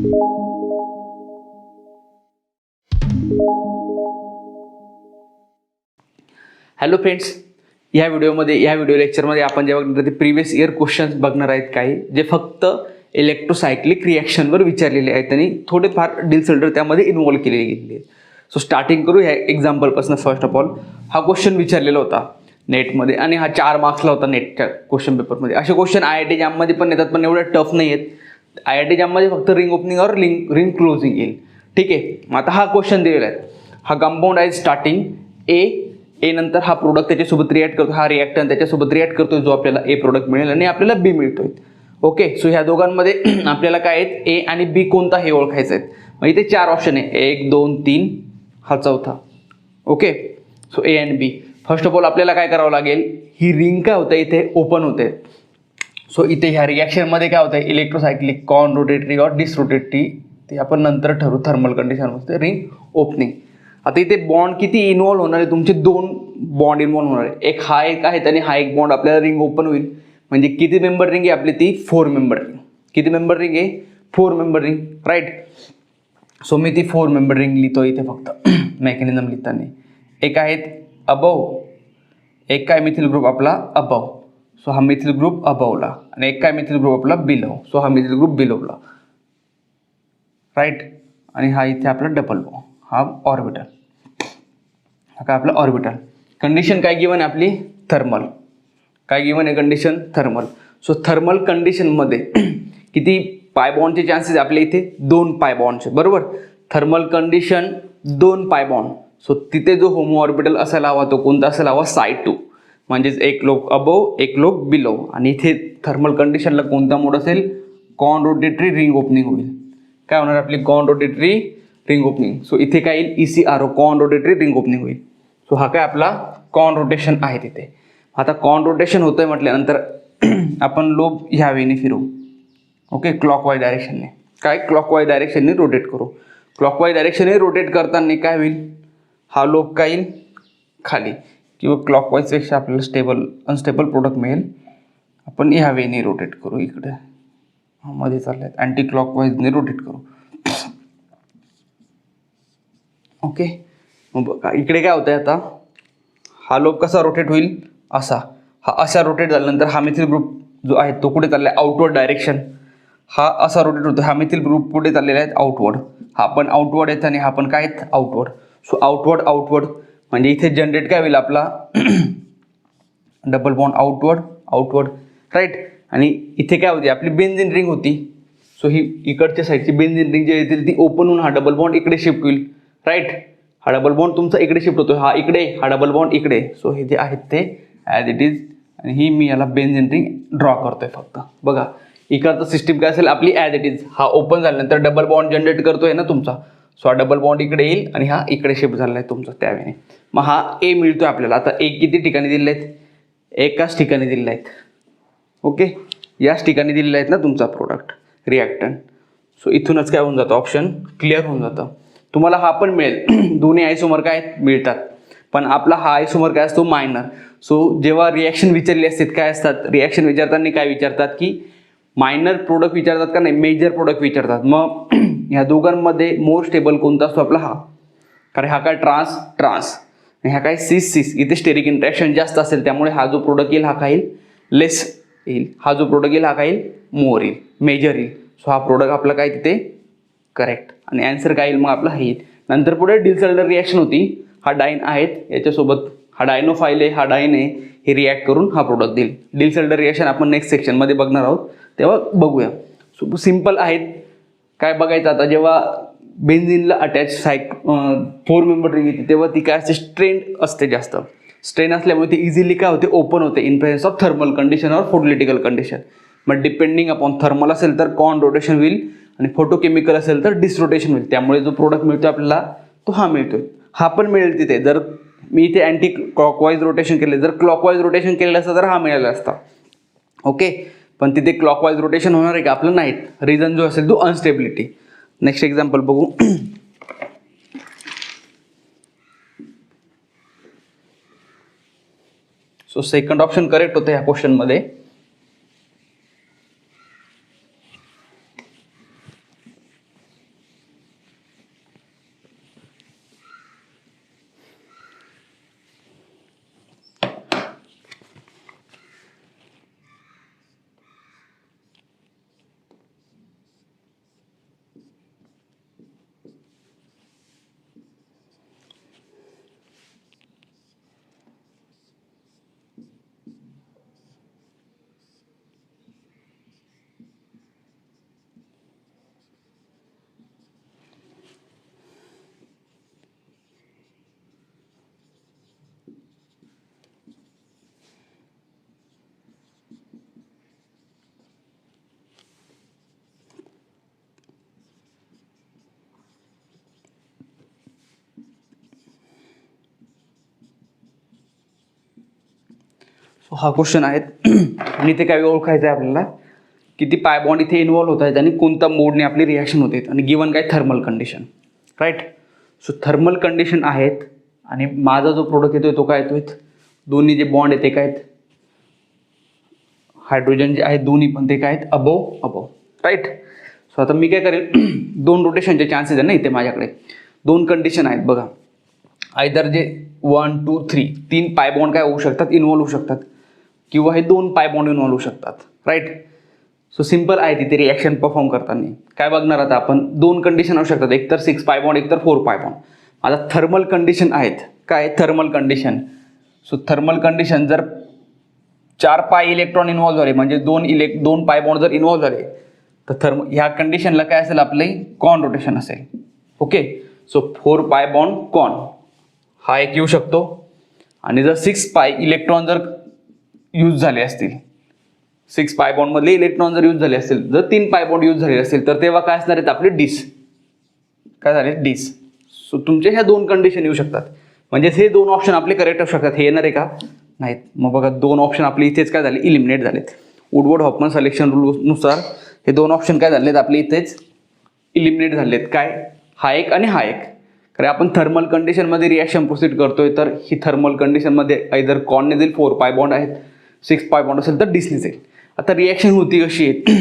Hello friends, या video लेक्चरमध्ये आपण जे बघणार ते प्रिव्हियस इयर क्वेश्चन्स बघणार आहेत काही जे फक्त इलेक्ट्रोसायक्लिक रिॲक्शनवर विचारलेले आहेत आणि थोडेफार डिल्सल्डर त्यामध्ये इन्व्हॉल्व केलेले गेलेले आहेत. सो स्टार्टिंग करू ह्या एक्झाम्पलपासून. फर्स्ट ऑफ ऑल हा क्वेश्चन विचारलेला होता नेटमध्ये आणि हा 4 मार्क्सला होता नेटच्या क्वेश्चन पेपरमध्ये. असे क्वेश्चन IIT जॅममध्ये पण येतात पण एवढे टफ नाही आहेत. IIT जॅममध्ये फक्त रिंग ओपनिंग और रिंग क्लोजिंग येईल. ठीक आहे. मग आता हा क्वेश्चन दिलेला आहे. हा कंपाऊंड आहे स्टार्टिंग ए नंतर हा प्रोडक्ट त्याच्यासोबत रिॲक्ट करतो, हा रिॲक्टन त्याच्यासोबत रिॲक्ट करतोय जो आपल्याला ए प्रोडक्ट मिळेल आणि आपल्याला बी मिळतोय. ओके. सो ह्या दोघांमध्ये आपल्याला काय आहेत ए आणि बी कोणता हे ओळखायचं आहे. मग इथे 4 ऑप्शन आहे 1 2 3 हा चौथा. ओके. सो ए आणि बी. फर्स्ट ऑफ ऑल आपल्याला काय करावं लागेल, ही रिंग काय होते इथे ओपन होते. सो इथे ह्या रिॲक्शनमध्ये काय होतं इलेक्ट्रोसायक्लिक कॉन रोटेटरी और डिसरोटेटरी ते आपण नंतर ठरवू थर्मल कंडिशनमध्ये रिंग ओपनिंग. आता इथे बॉन्ड किती इन्व्हॉल्व होणार आहे, तुमचे 2 बॉन्ड इन्व्हॉल्व होणार आहे. एक हा एक आहे आणि हा एक बॉन्ड आपल्याला रिंग ओपन होईल. म्हणजे किती मेंबर रिंग आहे आपली ती 4 मेंबर रिंग. किती मेंबर रिंग आहे 4 मेंबर रिंग. राईट. सो मी ती 4 मेंबर रिंग लिहितो इथे फक्त मेकॅनिझम लिहिताना. एक आहेत अबव, एक काय मिथिल ग्रुप आपला अबव. सो हा मिथिल ग्रुप अबवला आणि एक काय मिथिल ग्रुप आपला बिलो. सो हा मिथिल ग्रुप बिलोला. राईट. आणि हा इथे आपला डबल बॉन्ड, हा ऑर्बिटल. हा काय आपला ऑर्बिटल. कंडिशन काय गिवन आहे आपली थर्मल. काय गिवन आहे कंडिशन थर्मल. सो थर्मल कंडिशनमध्ये किती पाय बॉन्डचे चान्सेस आपल्या इथे 2 पाय बॉन्डचे. बरोबर. Thermal condition 2 pi bond. So तिथे जो होमो ऑर्बिटल असायला हवा तो कोणता असायला हवा साय2. म्हणजेच एक लोक अबव एक लोक बिलो. आणि इथे थर्मल कंडिशनला कोणता मोड असेल कॉन रोटेटरी रिंग ओपनिंग होईल. काय होणार आपली कॉन रोटेटरी रिंग ओपनिंग. सो इथे काय येईल ECRO कॉन रोटेटरी रिंग ओपनिंग होईल. सो हा काय आपला कॉन रोटेशन आहे तिथे. आता कॉन रोटेशन होतंय म्हटल्यानंतर आपण लोब ह्या वेळेने फिरवू. ओके. क्लॉकवाईज डायरेक्शनने. काय क्लॉकवाईज डायरेक्शनने रोटेट करू. क्लॉकवाईज डायरेक्शनने रोटेट करताना काय होईल, हा लोब काय येईल खाली किंवा क्लॉकवाईजपेक्षा आपल्याला अनस्टेबल प्रोडक्ट मिळेल. आपण ह्या वेळेने रोटेट करू. इकडे मध्ये चालले आहेत अँटी क्लॉकवाईजने रोटेट करू. ओके. मग बघा इकडे काय होतंय आता हा लोब कसा रोटेट होईल असा. हा असा रोटेट झाल्यानंतर हा मिथिल ग्रुप जो आहे तो कुठे चालला आहे आउटवर्ड डायरेक्शन. हा असा रोटेट होतो. हा मिथिल ग्रुप कुठे चाललेला आहे आउटवर्ड. हा पण आउटवर्ड येत आणि हा पण काय आहेत आउटवर्ड. सो आउटवर्ड म्हणजे इथे जनरेट काय होईल आपला डबल बॉन्ड आउटवर्ड. राईट. आणि इथे काय होती आपली बेन्झीन रिंग होती. सो ही इकडच्या साईडची बेन्झीन रिंग जी येतील ती ओपन होऊन हा डबल बॉन्ड इकडे शिफ्ट होईल. राईट. हा डबल बॉन्ड तुमचा इकडे शिफ्ट होतो. हा इकडे, हा डबल बॉन्ड इकडे. सो हे जे आहेत ते ॲज इट इज. आणि ही मी याला बेन्झीन रिंग ड्रॉ करतोय फक्त. बघा इकडचं सिस्टीम काय असेल आपली ॲज इट इज. हा ओपन झाल्यानंतर डबल बॉन्ड जनरेट करतोय ना तुमचा. सो हा डबल बॉन्ड इकडे येईल आणि हा इकडे शिफ्ट झाला आहे तुमचा त्यावेळेने. मग हा ए मिळतोय आपल्याला. आता ए किती ठिकाणी दिले आहेत, एकाच ठिकाणी दिलेले आहेत. ओके. याच ठिकाणी दिलेले आहेत ना तुमचा प्रोडक्ट रिॲक्टंट. सो इथूनच काय होऊन जातं ऑप्शन क्लिअर होऊन जातं. तुम्हाला हा पण मिळेल. दोन्ही आयसोमर काय मिळतात पण आपला हा आयसोमर काय असतो मायनर. सो जेव्हा रिॲक्शन विचारली असतात काय असतात रिॲक्शन विचारताना काय विचारतात की मायनर प्रोडक्ट विचारतात का नाही मेजर प्रोडक्ट विचारतात. मग ह्या दोघांमध्ये मोर स्टेबल कोणता असतो आपला हा. कारण हा काय ट्रान्स आणि ह्या काय सिस. इथे स्टेरिक इंटरॅक्शन जास्त असेल त्यामुळे हा जो प्रोडक्ट येईल हा काय येईल लेस येईल. हा जो प्रोडक्ट येईल हा काय येईल मोर येईल मेजर येईल. सो हा प्रोडक्ट आपला काय तिथे करेक्ट. आणि आन्सर काय येईल मग आपला हे येईल. नंतर पुढे डिल्सल्डर रिॲक्शन होती. हा डाईन आहेत याच्यासोबत हा डायनोफाईल आहे हा डाईन आहे. हे रिॲक्ट करून हा प्रोडक्ट देईल. डिल्सल्डर रिॲक्शन आपण नेक्स्ट सेक्शनमध्ये बघणार आहोत तेव्हा बघूया. सो सिम्पल आहेत. काय बघायचं आता जेव्हा बेन्झीनला अटॅच 4 मेंबर रिंग येते तेव्हा ती काय असते स्ट्रेन असते जास्त. स्ट्रेन असल्यामुळे ती इझिली काय होते ओपन होते in presence of thermal condition और फोटोलिटिकल कंडिशन. मग डिपेंडिंग अपॉन थर्मल असेल तर कॉन रोटेशन होईल आणि फोटोकेमिकल असेल तर डिसरोटेशन होईल. त्यामुळे जो प्रोडक्ट मिळतो आपल्याला तो हा मिळतोय. हा पण मिळेल तिथे जर मी इथे अँटी क्लॉकवाईज रोटेशन केले. जर क्लॉकवाईज रोटेशन केलेलं असतं तर हा मिळाला असता. ओके. पण तिथे क्लॉकवाईज रोटेशन होणार आहे का आपलं नाहीत. रिझन जो असेल तो अनस्टेबिलिटी. नेक्स्ट एक्झाम्पल बघू. सो सेकंड ऑप्शन करेक्ट होतं ह्या क्वेश्चनमध्ये. सो हा क्वेश्चन आहे आणि इथे काय ओळखायचं आहे आपल्याला, किती पाय बॉन्ड इथे इन्व्हॉल्व होत आहेत आणि कोणत्या मोडने आपली रिॲक्शन होते आणि गिवन काय thermal condition, right. So thermal condition आहेत आणि माझा जो प्रोडक्ट येतोय तो काय येतोय, दोन्ही जे बॉन्ड आहेत ते काय आहेत, हायड्रोजन जे आहेत दोन्ही पण ते काय आहेत अबोव, राईट. सो आता मी काय करेल, 2 रोटेशनचे चान्सेस आहे ना इथे माझ्याकडे, 2 कंडिशन आहेत बघा. आयदर जे 1 2 3 3 पाय बॉन्ड काय होऊ शकतात, इन्व्हॉल्व होऊ शकतात, किंवा हे 2 पाय बॉन्ड इन्व्हॉल्व होऊ शकतात, राईट. सो सिम्पल आहे तिथे रिॲक्शन परफॉर्म करताना काय बघणार आता आपण, 2 कंडिशन असू शकतात, एक तर 6 पाय बॉन्ड, एक तर 4 पाय बॉन्ड. आता थर्मल कंडिशन आहेत, काय thermal condition. So thermal condition जर 4 पाय इलेक्ट्रॉन इन्व्हॉल्व झाले म्हणजे 2 पाय बॉन्ड जर इन्व्हॉल्व झाले तर ह्या कंडिशनला काय असेल, आपले कॉन रोटेशन असेल. ओके. सो 4 पाय बॉन्ड कॉन हा एक येऊ शकतो. आणि जर 6 पाय इलेक्ट्रॉन जर यूज झाले असतील, 6 पाय बॉन्ड मधले इलेक्ट्रॉन जर यूज झाले असतील, जर 3 पाय बॉन्ड यूज झाले असतील तर तेव्हा काय असणार आहेत आपले डिस, काय झाले डिस. सो तुमचे ह्या 2 कंडिशन येऊ शकतात, म्हणजे हे 2 ऑप्शन आपले करेक्ट असू शकतात. हे येणार आहे का, नाहीत. मग बघा 2 ऑप्शन आपले इथेच काय झाले, इलिमिनेट झालेत. वुडवर्ड हॉफमन सिलेक्शन रूलनुसार हे 2 ऑप्शन काय झालेत आपले इथेच इलिमिनेट झालेत. काय, हा एक आणि हा एक. कारण आपण थर्मल कंडिशनमध्ये रिॲक्शन प्रोसीड करतोय तर ही थर्मल कंडिशनमध्ये आयदर कॉनने जाईल, 4 पाय बॉन्ड आहेत, 6 पाय बॉन्ड असेल तर डिसने जाईल. आता रिॲक्शन होती कशी आहे,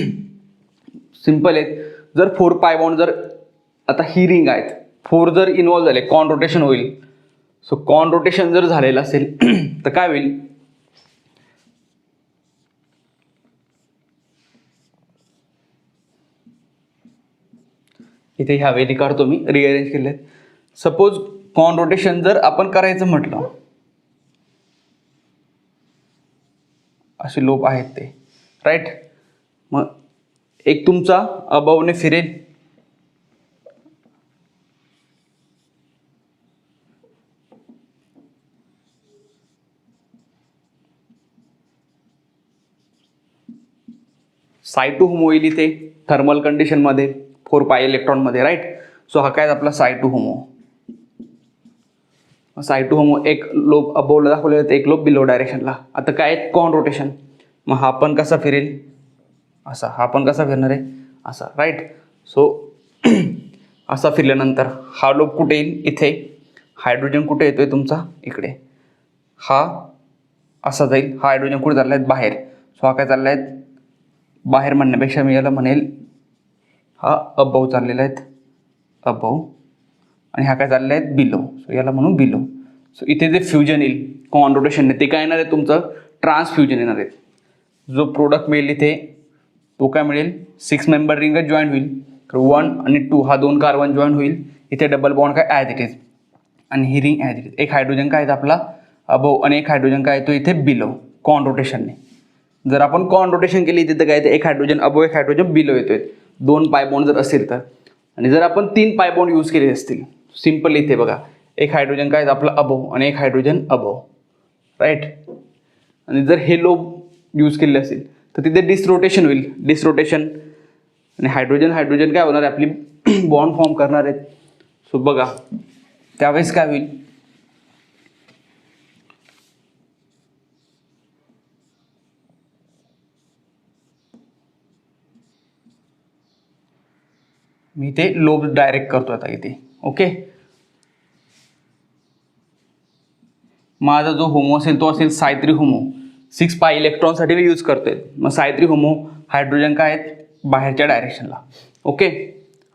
सिम्पल आहे. जर 4 पाय बॉन्ड जर आता ही रिंग आहेत, 4 जर इन्व्हॉल्व झाले कॉन रोटेशन होईल. सो कॉन रोटेशन जर झालेलं असेल तर काय होईल, इथे ह्या वेळी काढतो मी, रिअरेंज केले. सपोज कॉन रोटेशन जर आपण करायचं म्हटलं, असे लोप आहेत ते, राईट. मग एक तुमचा अबावने फिरेल, साय2 होमो येईल इथे थर्मल कंडिशनमध्ये 4 पाय इलेक्ट्रॉनमध्ये, राईट. सो हा काय आपला साय2 होमो. साय2 होमो एक लोब अबोवला दाखवलेला तर एक लोब बिलो डायरेक्शनला. आता काय कॉन रोटेशन, मग हा पण कसा फिरेल असा, हा पण कसा फिरणार आहे असा, राईट. सो असा फिरल्यानंतर हा लोब कुठे येईल, इथे. हायड्रोजन कुठे येतोय तुमचा, इकडे. हा असा जाईल, हा हायड्रोजन कुठे चालला आहे बाहेर. सो हा काय चालला आहे बाहेर, म्हणण्यापेक्षा मी याला म्हणेल हा अबव चाललेला आहेत, अबव. आणि हा काय चालला आहे बिलो, सो याला म्हणून बिलो. सो इथे जे फ्युजन येईल कॉन रोटेशनने ते काय येणार आहे तुमचं ट्रान्सफ्युजन येणार आहे. जो प्रोडक्ट मिळेल इथे तो काय मिळेल, 6 मेंबर रिंगच जॉईन होईल. तर 1 आणि 2 हा 2 कार्बन जॉईन होईल. इथे डबल बॉन्ड काय ॲज इट इज, आणि ही रिंग ॲज इट इज. एक हायड्रोजन काय आहे आपला अबव आणि एक हायड्रोजन काय येतो इथे बिलो कॉन रोटेशनने. जर आपण कॉन रोटेशन केली तिथे काय येते, एक हायड्रोजन अबव एक हायड्रोजन बिलो येतोय, 2 पाय बॉन्ड जर असेल तर. आणि जर आपण 3 पाय बॉन्ड यूज केले असतील, सिम्पल इथे बघा, एक हायड्रोजन काय आपलं अबव आणि एक हायड्रोजन अबव, राईट. आणि जर हे लोब यूज केले असेल तर तिथे डिसरोटेशन होईल, डिसरोटेशन. आणि हायड्रोजन हायड्रोजन काय होणार आहे आपली बॉन्ड फॉर्म करणार आहेत. सो बघा त्यावेळेस काय होईल, मी ते लोब डायरेक्ट करतो आता इथे. ओके. माझा जो होमो असेल तो असेल साय3 होमो, 6 पाय इलेक्ट्रॉनसाठी मी यूज करतोय. मग साय3 होमो हायड्रोजन काय आहेत बाहेरच्या डायरेक्शनला. ओके.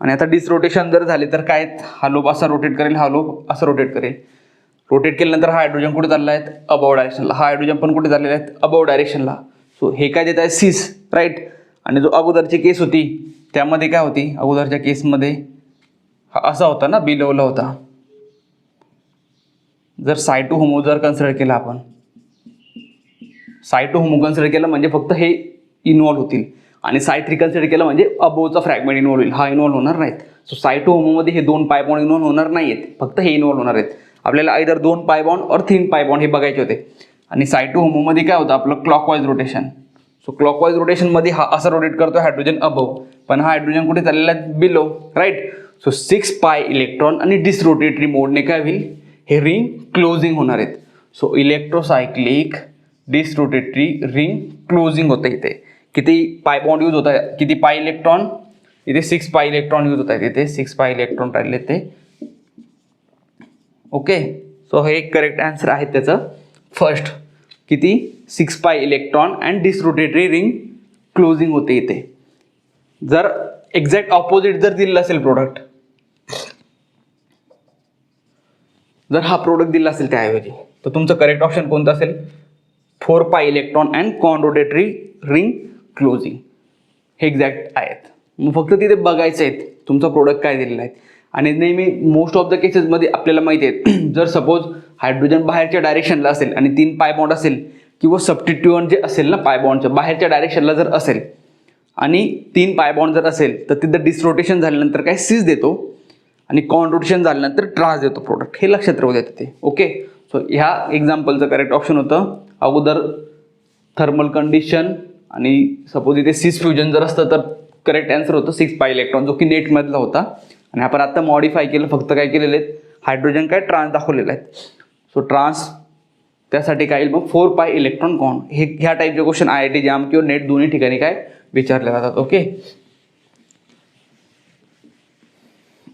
आणि आता डिसरोटेशन जर झाले तर काय आहेत, हा लोब असा रोटेट करेल, हा लोब असा रोटेट करेल. रोटेट केल्यानंतर हा हायड्रोजन कुठे चालला आहेत अबव डायरेक्शनला, हा हायड्रोजन पण कुठे चाललेला आहेत अबव डायरेक्शनला. सो हे काय देत आहे सिस, राईट. आणि जो अगोदरची केस होती त्यामध्ये काय होती, अगोदरच्या केसमध्ये हा असा होता ना, बिलोला होता. जर साय2 होमो जर कन्सिडर केला आपण, साय2 होमो कन्सिडर केलं म्हणजे फक्त हे इन्व्हॉल्व होतील. आणि साय3 कन्सिडर केलं म्हणजे अबोवचा फ्रॅगमेंट इन्व्हॉल्व होईल, हा इन्व्हॉल्व होणार नाहीत. सो साय2 होमोमध्ये हे 2 पाय बॉन्ड इन्व्हॉल्व होणार नाही आहेत, फक्त हे इन्व्हॉल्व होणार आहेत. आपल्याला आयदर 2 पाय बॉन्ड और 3 पाय बॉन्ड हे बघायचे होते. आणि साय2 होमोमध्ये काय होतं आपलं क्लॉकवाईज रोटेशन. सो क्लॉकवाईज रोटेशनमध्ये हा असं रोटेट करतो हायड्रोजन अबव, पण हा हायड्रोजन कुठे चाललेला आहे below, right. So 6 pi electron आणि डिसरोटेटरी मोडने काय होईल, हे रिंग क्लोजिंग होणार आहेत. सो इलेक्ट्रोसायक्लिक डिसरोटेटरी रिंग क्लोजिंग होतं इथे. किती पाय बॉन्ड यूज होत आहे, किती पाय इलेक्ट्रॉन, इथे 6 पाय इलेक्ट्रॉन यूज होत आहेत, इथे 6 पाय इलेक्ट्रॉन राहिले ते. ओके, सो हे करेक्ट आन्सर आहे त्याचं फर्स्ट. किती 6 pi electron and disrotatory ring closing होते इथे. जर एक्झॅक्ट ऑपोजिट जर दिलेलं असेल प्रोडक्ट, जर हा प्रोडक्ट दिला असेल त्याऐवजी, तर तुमचं करेक्ट ऑप्शन कोणतं असेल? 4 pi electron and conrotatory ring closing हे एक्झॅक्ट आहेत. मग फक्त तिथे बघायचं आहे तुमचा प्रोडक्ट काय दिलेला आहे. आणि नेहमी मोस्ट ऑफ द केसेसमध्ये आपल्याला माहिती आहे, जर सपोज हायड्रोजन बाहेरच्या डायरेक्शनला असेल आणि 3 पाय बॉन्ड असेल, किंवा सबस्टिट्यूएंट जे असेल ना पाय बॉन्डच्या बाहेरच्या डायरेक्शनला जर असेल आणि 3 पाय बॉन्ड जर असेल, तर तिथं डिसरोटेशन झाल्यानंतर काय सिस देतो आणि कॉन रोटेशन झाल्यानंतर ट्रान्स देतो प्रोडक्ट. हे लक्षात राहू द्या तिथे. ओके, सो ह्या एक्झाम्पलचं करेक्ट ऑप्शन होतं अगोदर थर्मल कंडिशन, आणि सपोज इथे सिस फ्युजन जर असतं तर करेक्ट आन्सर होतं 6 पाय इलेक्ट्रॉन, जो की नेटमधला होता. आणि आपण आता मॉडिफाय केलं, फक्त काय केलेले आहेत, हायड्रोजन काय ट्रान्स दाखवलेले आहेत. सो ट्रान्स त्यासाठी काय येईल मग 4 पाय इलेक्ट्रॉन कॉन. हे ह्या टाईपचे क्वेश्चन IIT जाम किंवा नेट दोन्ही ठिकाणी काय विचारले जातात. ओके,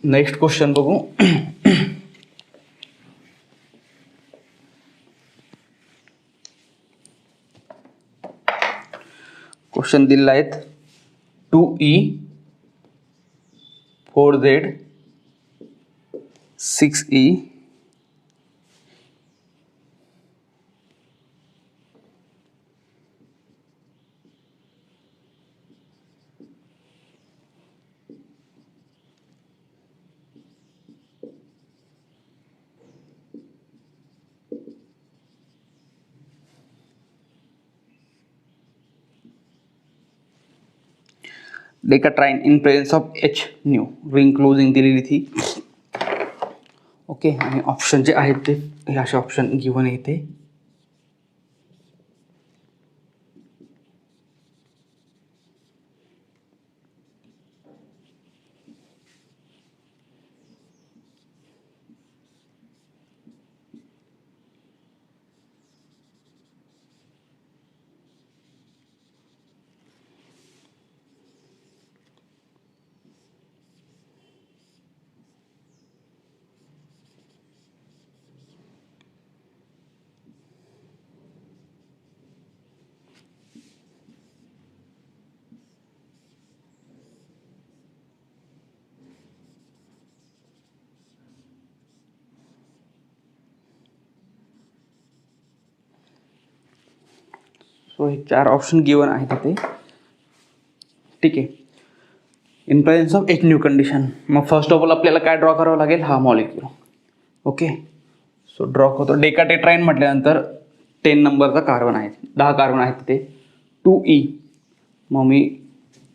नेक्स्ट क्वेश्चन बघू. क्वेश्चन दिलेला आहेत 2E 4Z 6E decatriene in presence of H nu ring closing दिलेली थी. ओके, आणि ऑप्शन जे आहेत ते हे असे ऑप्शन गिवन येते. सो हे 4 ऑप्शन गिवन आहेत तिथे. ठीक आहे, in presence of H new condition. मग फर्स्ट ऑफ ऑल आपल्याला काय ड्रॉ करावं लागेल? हा मॉलिक्यूल. ओके, सो ड्रॉ करतो. डेकाटेट्राइन म्हटल्यानंतर 10 नंबरचा कार्बन आहे, 10 कार्बन आहेत तिथे. 2E, मग मी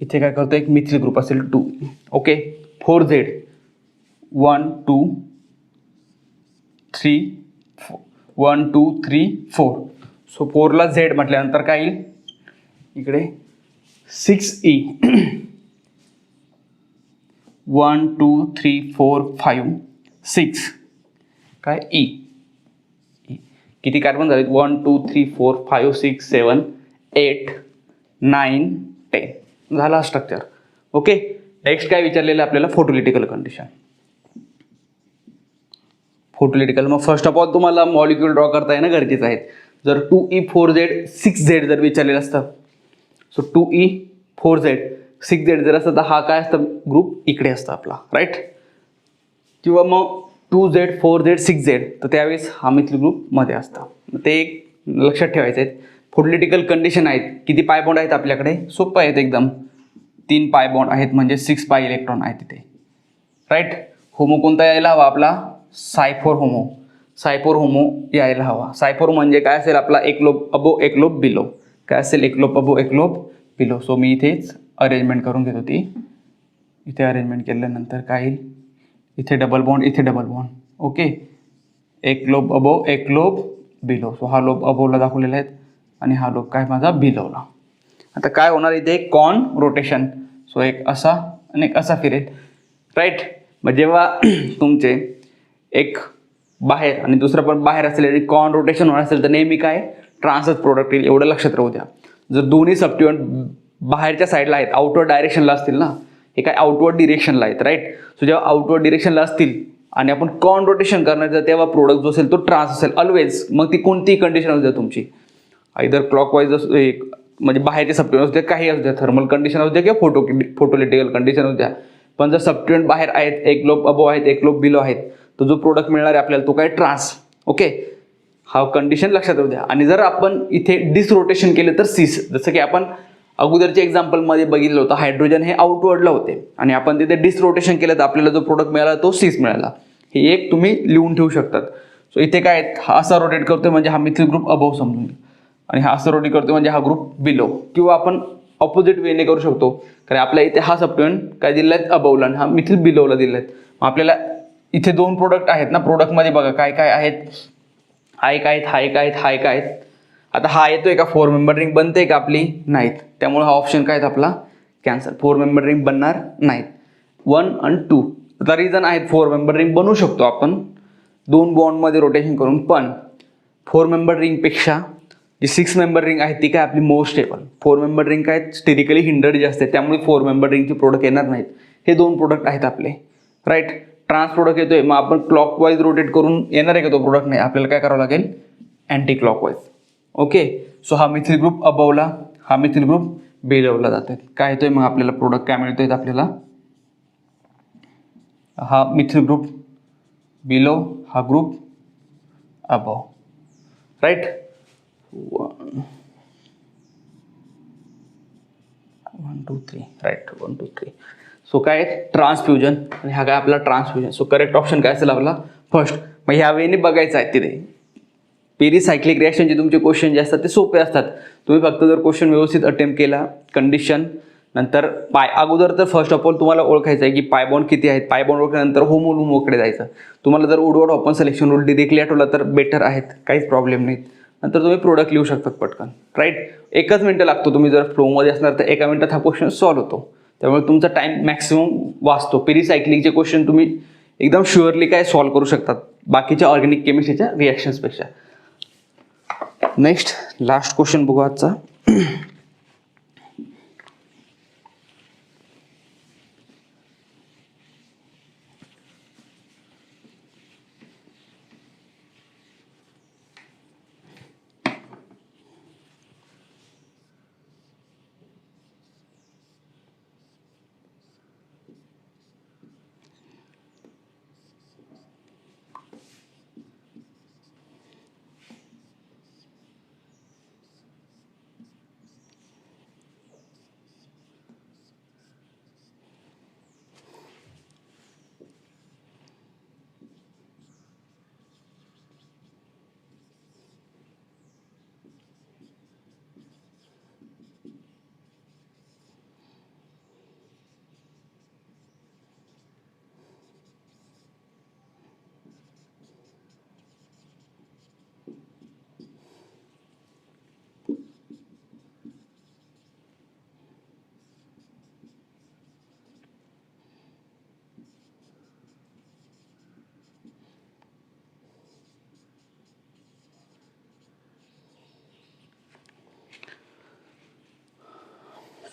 इथे काय करतो, एक मिथिल ग्रुप असेल 2. Okay, 4Z 1 2 3 1 2 3 4. सो 4ला Z म्हटल्यानंतर काय येईल इकडे 6E 1 2 3 4 5 6 काय E. किती कार्बन झाले? 1 2 3 4 5 6 7 8 9 10. झाला स्ट्रक्चर. ओके, नेक्स्ट काय विचारलेलं आपल्याला? फोटोलिटिकल कंडिशन. फोटोलिटिकल, मग फर्स्ट ऑफ ऑल तुम्हाला मॉलिक्यूल ड्रॉ करता येणं गरजेचं आहे. जर 2E 4Z 6Z जर विचारलेलं असतं, सो 2E 4Z 6Z जर असतं तर हा काय असतं ग्रुप इकडे असतं आपला, राईट. किंवा मग 2Z 4Z 6Z तर त्यावेळेस हा मिथिल ग्रुप मध्ये असतं. ते एक लक्षात ठेवायचं आहे. फोटोलिटिकल कंडिशन आहेत, किती पाय बॉन्ड आहेत आपल्याकडे? सोपं आहेत एकदम, 3 पाय बॉन्ड आहेत म्हणजे 6 पाय इलेक्ट्रॉन आहेत तिथे, राईट. होमो कोणता यायला हवा आपला? सायफोर होमो. सायफोर होमो यायला हवा. सायफोर म्हणजे काय असेल आपला? एक लोब अबो एक लोब बिलो. काय असेल? एक लोब अबो एक लोब बिलो. सो मी इथेच अरेंजमेंट करून घेतो ती. इथे अरेंजमेंट केल्यानंतर काय येईल? इथे डबल बॉन्ड, इथे डबल बॉन्ड. ओके, एक लोब अबो एक लोब बिलो. सो हा लोब अबोला दाखवलेला आहे आणि हा लोब काय माझा बिलोला. आता काय होणार इथे? कॉन रोटेशन. सो एक असा आणि एक असा फिरेल, राईट. मग जेव्हा तुमचे एक बाहेर आणि दुसरं पण बाहेर असलेले कॉन रोटेशन होणार असेल तर नेहमी काय ट्रान्सच प्रोडक्ट येईल, एवढं लक्षात राहू द्या. जर दोन्ही सबस्टिट्यूएंट बाहेरच्या साईडला आहेत, आउटवर्ड डायरेक्शनला असतील ना, हे काय आउटवर्ड डिरेक्शनला आहेत, राईट. सो जेव्हा आउटवर्ड डिरेक्शनला असतील आणि आपण कॉन रोटेशन करणार तर तेव्हा प्रोडक्ट जो असेल तो ट्रान्स असेल ऑलवेज. मग ती कोणतीही कंडिशन असू द्या तुमची, आयदर क्लॉकवाईज म्हणजे बाहेरचे सबस्टिट्यूएंट असू द्या, काही असू द्या, थर्मल कंडिशन असू द्या किंवा फोटोलिटिकल कंडिशन असू द्या, पण जर सबस्टिट्यूएंट बाहेर आहेत, एक लोब अबो आहेत, एक लोब बिलो आहेत, तो जो प्रोडक्ट मिळणार आहे आपल्याला तो काय ट्रान्स. ओके, हा कंडिशन लक्षात राहू द्या. आणि जर आपण इथे डिसरोटेशन केलं तर सीस, जसं की आपण अगोदरच्या एक्झाम्पलमध्ये बघितलं होतं, हायड्रोजन हे आउटवर्डला होते आणि आपण तिथे डिसरोटेशन केलं तर आपल्याला जो प्रोडक्ट मिळाला तो सीस मिळाला. हे एक तुम्ही लिहून ठेवू शकतात. सो इथे काय हा असा रोटेट करतोय म्हणजे हा मिथिल ग्रुप अबव समजून घ्या, आणि हा असं रोटेट करतोय म्हणजे हा ग्रुप बिलो, किंवा आपण ऑपोजिट वेने करू शकतो. कारण आपल्या इथे हा सबस्टिट्यूएंट काय दिला आहेत अबवला आणि हा मिथिल बिलोला दिला आहेत. आपल्याला इथे दोन प्रोडक्ट आहेत ना, प्रोडक्टमध्ये बघा काय काय आहेत, हा एक आहेत, हा एक आहेत, हा एक आहेत. आता हा येतोय का, 4 मेंबर रिंग बनते का आपली, नाहीत. त्यामुळे हा ऑप्शन काय आहेत आपला कॅन्सल, 4 मेंबर रिंग बनणार नाहीत. 1 आणि 2 आता रिझन आहेत, 4 मेंबर रिंग बनवू शकतो आपण 2 बॉन्डमध्ये रोटेशन करून, पण 4 मेंबर रिंगपेक्षा जी 6 मेंबर रिंग आहे ती काय आपली मोर स्टेबल. 4 मेंबर रिंग काय स्टेरिकली हिंडर्ड जे असते, त्यामुळे 4 मेंबर रिंगचे प्रोडक्ट येणार नाहीत. हे दोन प्रोडक्ट आहेत आपले, राईट. ट्रान्स प्रोडक्ट येतोय, मग आपण क्लॉकवाईज रोटेट करून येणार आहे का तो प्रोडक्ट, नाही. आपल्याला काय करावं लागेल, अँटी क्लॉकवाईज. ओके, सो हा मिथिल ग्रुप अबवला, हा मिथिल ग्रुप बिलोला जातोय. काय येतोय मग आपल्याला प्रोडक्ट काय मिळतोय आपल्याला, हा मिथिल ग्रुप बिलो, हा group above, right. 1 2 3 right, 1 2 3. So काय ट्रान्सफ्युजन, आणि हा काय आपला ट्रान्सफ्युजन. सो करेक्ट ऑप्शन काय असेल आपला फर्स्ट. मग ह्या वेने बघायचं आहे तिथे पेरिसायक्लिक रिॲक्शनचे तुमचे क्वेश्चन जे असतात ते सोपे असतात. तुम्ही फक्त जर क्वेश्चन व्यवस्थित अटेम्प्ट केला, कंडिशन नंतर अगोदर तर फर्स्ट ऑफ ऑल तुम्हाला ओळखायचं आहे की पाय बॉन्ड किती आहेत. पाय बॉन्ड ओळखल्यानंतर होमोलुमोकडे जायचं. तुम्हाला जर वुडवर्ड हॉपन सिलेक्शन रूल डिरेक्टली आठवला तर बेटर आहेत, काहीच प्रॉब्लेम नाहीत. नंतर तुम्ही प्रोडक्ट लिहू शकतात पटकन, राईट. 1च मिनिटं लागतो. तुम्ही जर फ्लोमध्ये असणार तर 1 मिनिटात हा क्वेश्चन सॉल्व्ह होतो. त्यामुळे तुमचा टाइम मॅक्सिमम वाचतो. पेरिसायक्लिकचे क्वेश्चन तुम्ही एकदम शुअरली काय सॉल्व्ह करू शकतात बाकीच्या ऑर्गॅनिक केमिस्ट्रीच्या रिॲक्शन्सपेक्षा. नेक्स्ट लास्ट क्वेश्चन बघू आजचा.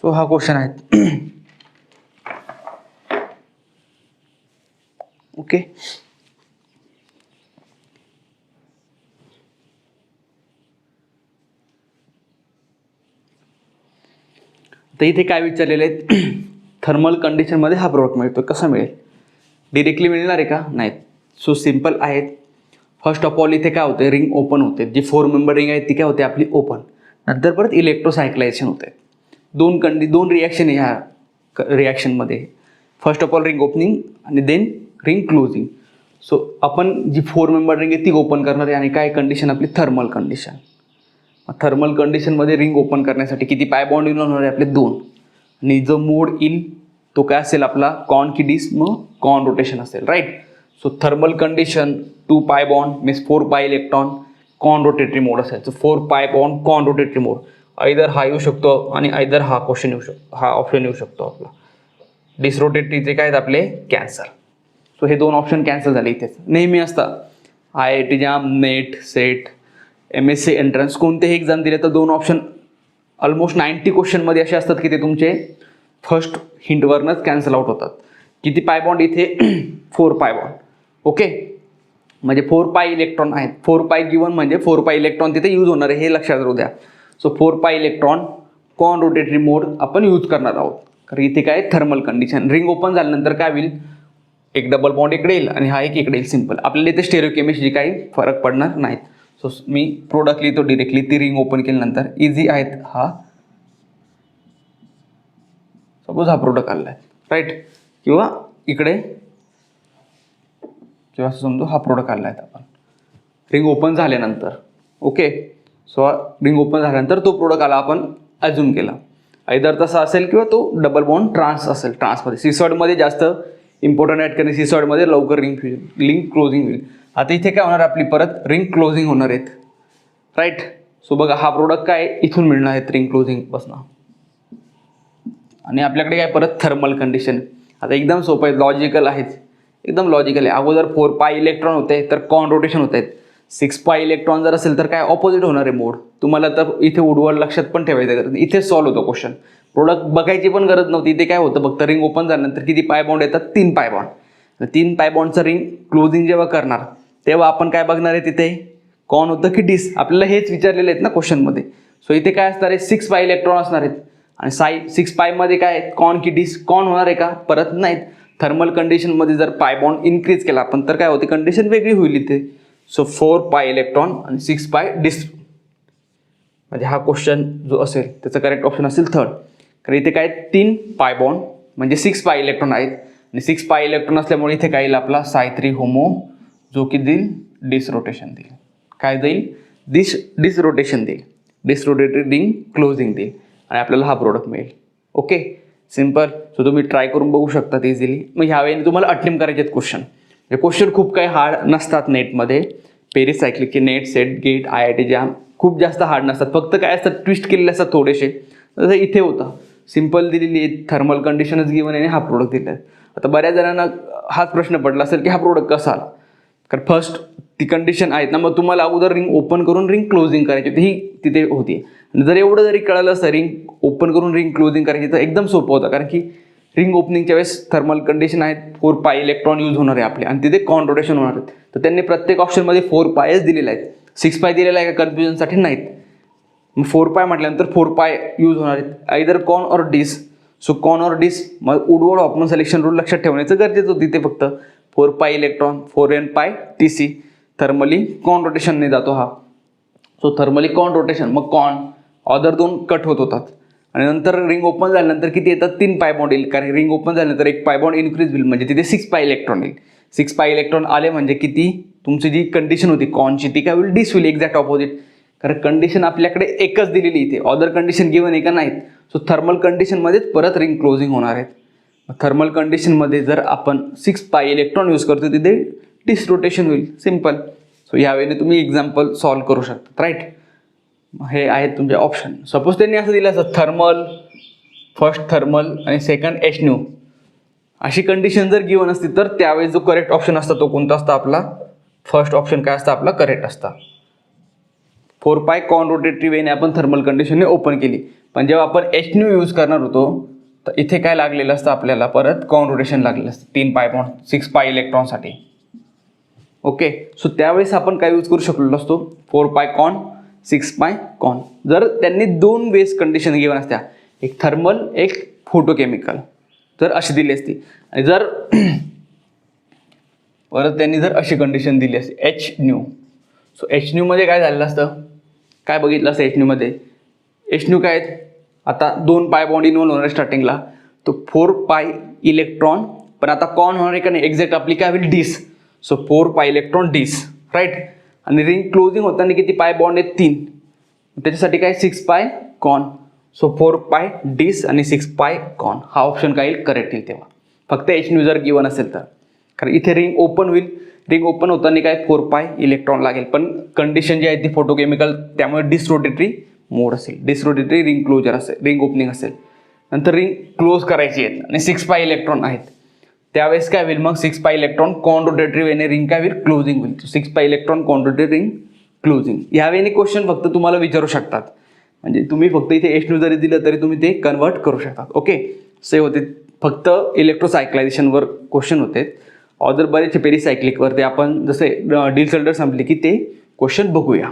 सो हा क्वेश्चन आहे. ओके, तर इथे काय विचारलेले आहेत, थर्मल कंडिशनमध्ये हा प्रोडक्ट मिळतो, कसा मिळेल, डिरेक्टली मिळणार आहे का, नाही. सो सिम्पल आहेत. फर्स्ट ऑफ ऑल इथे काय होते, रिंग ओपन होते. जी 4 मेंबर रिंग आहे ती काय होते आपली ओपन. नंतर परत इलेक्ट्रोसायक्लायझेशन होते. दोन रिॲक्शन आहे ह्या रिॲक्शनमध्ये. First of all ring opening आणि देन रिंग क्लोजिंग. सो आपण जी 4 मेंबर रिंग आहे ती ओपन करणार आहे आणि काय कंडिशन आपली थर्मल कंडिशन. थर्मल कंडिशनमध्ये रिंग ओपन करण्यासाठी किती पाय बॉन्ड येऊन होणार आहे आपले 2. आणि जो मोड येईल तो काय असेल आपला कॉन की डिस, मग कॉन रोटेशन असेल, right. So thermal condition 2 pi bond means 4 pi electron, कॉन रोटेटरी मोड असेल. सो 4 पाय बॉन्ड कॉन रोटेटरी मोड. आयदर हा येऊ शकतो आणि आयदर हा क्वेश्चन येऊ शकतो, हा ऑप्शन येऊ शकतो आपला. डिसरोटेटरीचे काय आहेत आपले कॅन्सल. सो हे 2 ऑप्शन कॅन्सल झाले. इथेच नेहमी असतात IIT जाम, नेट, सेट, MSc एंट्रन्स कोणतेही एक्झाम दिले तर 2 ऑप्शन ऑलमोस्ट 90 क्वेश्चनमध्ये असे असतात की ते तुमचे फर्स्ट हिंटवरनंच कॅन्सल आउट होतात. किती पाय बॉन्ड इथे 4 पाय बॉन्ड. ओके, म्हणजे 4 पाय इलेक्ट्रॉन आहेत. 4 पाय गिवन म्हणजे 4 पाय इलेक्ट्रॉन तिथे यूज होणार आहे हे लक्षात राहू द्या. सो 4 पाय इलेक्ट्रॉन कॉन रोटेटरी मोड आपण यूज करणार आहोत. कारण इथे काय थर्मल कंडिशन, रिंग ओपन झाल्यानंतर काय होईल, एक डबल बॉन्ड इकडे येईल आणि हा एक इकडे येईल. सिम्पल. आपल्याला इथे स्टेरिओकेमिस्ट्री काही फरक पडणार नाहीत. सो मी प्रोडक्ट लिहितो डिरेक्टली. ती रिंग ओपन केल्यानंतर इझी आहेत. हा सपोज हा प्रोडक्ट आला आहे राईट, किंवा इकडे किंवा असं समजू हा प्रोडक्ट आला आहे आपण रिंग ओपन झाल्यानंतर. ओके, सो रिंग ओपन झाल्यानंतर तो प्रोडक्ट आला आपण अज्युम केला. आयदर तसा असेल किंवा तो डबल बॉन्ड ट्रान्स असेल. ट्रान्समध्ये सिसॉइडमध्ये जास्त इम्पॉर्टंट ॲड करणे, सिसॉइडमध्ये लवकर रिंग क्लोजिंग होईल. आता इथे काय होणार, आपली परत रिंग क्लोजिंग होणार आहेत राईट. सो बघा हा प्रोडक्ट काय इथून मिळणार आहेत रिंग क्लोजिंगपासून, आणि आपल्याकडे काय परत थर्मल कंडिशन. आता एकदम सोपं आहे, लॉजिकल आहेच, एकदम लॉजिकल आहे. अगोदर 4 पाय इलेक्ट्रॉन होते तर कॉन रोटेशन होत आहेत. 6 पाय इलेक्ट्रॉन जर असेल तर काय ऑपोजिट होणार आहे मोड. तुम्हाला तर इथे उडवड लक्षात पण ठेवायचं गरज नाही, इथे सॉल्व्ह होतो क्वेश्चन. प्रोडक्ट बघायची पण गरज नव्हती. इथे काय होतं फक्त रिंग ओपन झाल्यानंतर किती पाय बॉन्ड येतात, 3 पाय बॉन्ड. 3 पाय बॉन्डचं रिंग क्लोजिंग जेव्हा करणार तेव्हा आपण काय बघणार आहे, तिथे कॉन होतं की डिस. आपल्याला हेच विचारलेले आहेत ना क्वेश्चनमध्ये. सो इथे काय असणार आहे, 6 पाय इलेक्ट्रॉन असणार आहेत आणि 6 पायमध्ये काय कॉन की डिस. कॉन होणार आहे का, परत नाहीत. थर्मल कंडिशनमध्ये जर पाय बॉन्ड इन्क्रीज केला आपण तर काय होते, कंडिशन वेगळी होईल इथे. सो 4 पाय इलेक्ट्रॉन आणि 6 पाय डिस, म्हणजे हा क्वेश्चन जो असेल त्याचं करेक्ट ऑप्शन असेल थर्ड. कारण इथे काय 3 पाय बॉन्ड म्हणजे 6 पाय इलेक्ट्रॉन आहेत आणि 6 पाय इलेक्ट्रॉन असल्यामुळे इथे काय येईल आपला साय3 होमो, जो की देईल डिसरोटेशन देईल. काय देईल, डिसरोटेशन देईल, डिसरोटेटरी रिंग क्लोजिंग देईल आणि आपल्याला हा प्रोडक्ट मिळेल. Okay, simple. सो तुम्ही ट्राय करून बघू शकता इझिली. मग ह्यावेळी तुम्हाला अटेम्प्ट करायचे आहेत क्वेश्चन. हे क्वेश्चन खूप काही हार्ड नसतात नेटमध्ये. पेरिसायक्लिकचे NET, SET, GATE, IIT JAM खूप जास्त हार्ड नसतात. फक्त काय असतात, ट्विस्ट केलेले असतात थोडेसे. जसं इथे होतं सिम्पल दिलेली आहे, थर्मल कंडिशनच गिवन आहे, हा प्रोडक्ट दिला आहे. आता बऱ्याच जणांना हाच प्रश्न पडला असेल की हा प्रोडक्ट कसा आला. कारण फर्स्ट ती कंडिशन आहेत ना, मग तुम्हाला अगोदर रिंग ओपन करून रिंग क्लोजिंग करायची होती, ही तिथे होती. जर एवढं जरी कळलं असतं रिंग ओपन करून रिंग क्लोजिंग करायची तर एकदम सोपं होतं. कारण की रिंग ओपनिंगच्या वेळेस थर्मल कंडिशन आहेत, 4 पाय इलेक्ट्रॉन यूज होणार आहे आपले आणि तिथे कॉन रोटेशन होणार आहेत. तर त्यांनी प्रत्येक ऑप्शनमध्ये 4 पायच दिलेले आहेत, 6 पाय दिलेला आहे का कन्फ्युजनसाठी नाहीत. मग 4 पाय म्हटल्यानंतर 4 पाय यूज होणार आहेत, आयदर कॉन और डिस. सो कॉन और डिस, मग उडवड ऑप्टिमम सिलेक्शन रूल लक्षात ठेवण्याचं गरजेचं होतं. तिथे फक्त 4 पाय इलेक्ट्रॉन 4n पाय TC, थर्मली कॉन रोटेशनने जातो हा. सो थर्मली कॉन रोटेशन, मग कॉन ऑदर 2 कट होत होतात आणि नंतर रिंग ओपन झाल्यानंतर किती येतात, 3 पाय बॉन्ड येईल. कारण रिंग ओपन झाल्यानंतर 1 पाय बॉन्ड इन्क्रीज होईल म्हणजे तिथे 6 पाय इलेक्ट्रॉन येईल. 6 पाय इलेक्ट्रॉन आले म्हणजे किती, तुमची जी कंडिशन होती कॉनची ती काय होईल, डिस होईल, एक्झॅक्ट ऑपोजिट. कारण कंडिशन आपल्याकडे एकच दिलेली इथे, ऑदर कंडिशन गिवन आहे का नाहीत. सो थर्मल कंडिशनमध्येच परत रिंग क्लोजिंग होणार आहेत. थर्मल कंडिशनमध्ये जर आपण 6 पाय इलेक्ट्रॉन यूज करतो तिथे डिसरोटेशन होईल. सिम्पल. सो यावेळी तुम्ही एक्झाम्पल सॉल्व्ह करू शकता राईट. हे आहेत तुमचे ऑप्शन. सपोज त्यांनी असं दिलं असतं थर्मल, फर्स्ट थर्मल आणि सेकंड HNO, अशी कंडिशन जर गिवन असती तर त्यावेळेस जो करेक्ट ऑप्शन असता तो कोणता असता आपला, फर्स्ट ऑप्शन काय असतं आपला करेक्ट असता. 4 पाय कॉन रोटेटरी वेने आपण थर्मल कंडिशनने ओपन केली, पण जेव्हा आपण HNO यूज करणार होतो तर इथे काय लागलेलं असतं आपल्याला, परत कॉन रोटेशन लागलेलं असतं 3 पाय बॉन्ड 6 पाय इलेक्ट्रॉनसाठी. ओके, सो त्यावेळेस आपण काय यूज करू शकलो असतो, 4 पाय कॉन 6 पाय कॉन. जर त्यांनी 2 वेज कंडिशन गिवन असत्या, एक थर्मल एक फोटोकेमिकल, जर अशी दिली असती आणि जर परत त्यांनी जर अशी कंडिशन दिली असती HNO. सो HNO मध्ये काय झालेलं असतं, काय बघितलं असतं HNO मध्ये, HNO काय आहेत, आता 2 पाय बॉन्ड इन्व्हॉल्व होणार स्टार्टिंगला, तो 4 पाय इलेक्ट्रॉन, पण आता कॉन होणार आहे का नाही, एक्झॅक्ट आपली काय होईल डिस. सो 4 पाय इलेक्ट्रॉन डिस राईट. आणि रिंग क्लोजिंग होताना किती पाय बॉन्ड आहेत, 3, त्याच्यासाठी काय 6 पाय कॉन. सो 4 पाय डिस आणि 6 पाय कॉन, हा ऑप्शन काय येईल करेक्ट येईल तेव्हा, फक्त HNO जर गिवन असेल तर. कारण इथे रिंग ओपन होईल, रिंग ओपन होताना काय 4 पाय इलेक्ट्रॉन लागेल, पण कंडिशन जी आहे ती फोटोकेमिकल, त्यामुळे डिसरोटेटरी मोड असेल, डिसरोटेटरी रिंग क्लोजर असेल, रिंग ओपनिंग असेल. नंतर रिंग क्लोज करायची आहेत आणि 6 पाय इलेक्ट्रॉन आहेत, त्यावेळेस काय होईल मग 6 पाय इलेक्ट्रॉन कॉन रोटेटरी वेने रिंग काय होईल क्लोजिंग होईल. 6 पाय इलेक्ट्रॉन कॉन रोटेटरी रिंग क्लोजिंग. यावेळी क्वेश्चन फक्त तुम्हाला विचारू शकतात, म्हणजे तुम्ही फक्त इथे एच न्यू जरी दिलं तरी तुम्ही ते कन्वर्ट करू शकतात. ओके, से होते फक्त इलेक्ट्रोसायक्लायझेशनवर क्वेश्चन होते. ऑदर बरेचसे पेरिसायक्लिकवर ते आपण जसे डील शोल्डर संपले की ते क्वेश्चन बघूया.